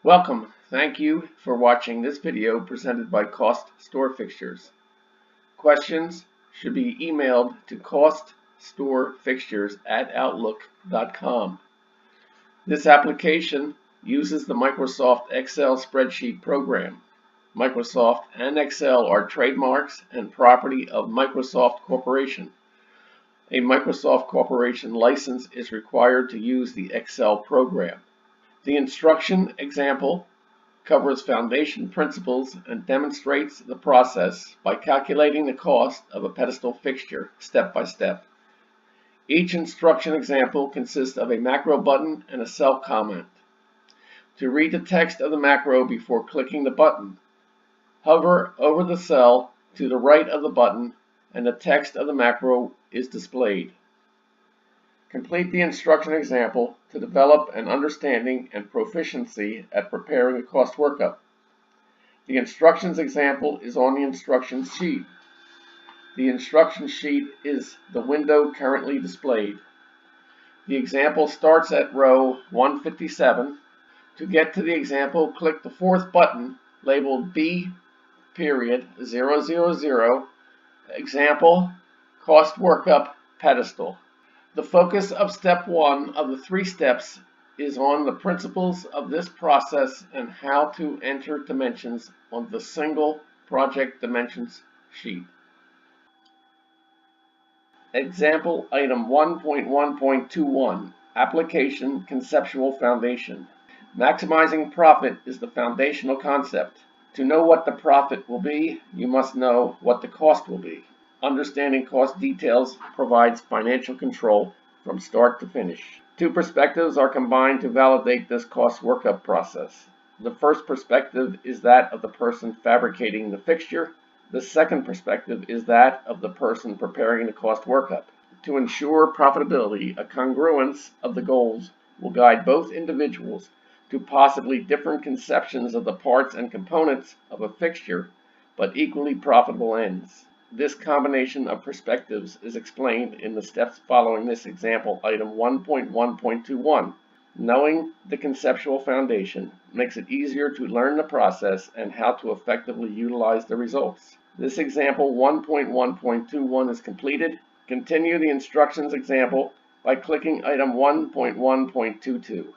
Welcome. Thank you for watching this video presented by Cost Store Fixtures. Questions should be emailed to coststorefixtures@outlook.com. This application uses the Microsoft Excel spreadsheet program. Microsoft and Excel are trademarks and property of Microsoft Corporation. A Microsoft Corporation license is required to use the Excel program. The instruction example covers foundation principles and demonstrates the process by calculating the cost of a pedestal fixture step by step. Each instruction example consists of a macro button and a cell comment. To read the text of the macro before clicking the button, hover over the cell to the right of the button and the text of the macro is displayed. Complete the instruction example to develop an understanding and proficiency at preparing a cost workup. The instructions example is on the instruction sheet. The instruction sheet is the window currently displayed. The example starts at row 157. To get to the example, click the fourth button labeled B.000 Example Cost Workup Pedestal. The focus of step 1 of the 3 steps is on the principles of this process and how to enter dimensions on the single project dimensions sheet. Example item 1.1.21 Application Conceptual Foundation. Maximizing profit is the foundational concept. To know what the profit will be, you must know what the cost will be. Understanding cost details provides financial control from start to finish. Two perspectives are combined to validate this cost workup process. The first perspective is that of the person fabricating the fixture. The second perspective is that of the person preparing the cost workup. To ensure profitability, a congruence of the goals will guide both individuals to possibly different conceptions of the parts and components of a fixture, but equally profitable ends. This combination of perspectives is explained in the steps following this example item 1.1.21. Knowing the conceptual foundation makes it easier to learn the process and how to effectively utilize the results. This example 1.1.21 is completed. Continue the instructions example by clicking item 1.1.22.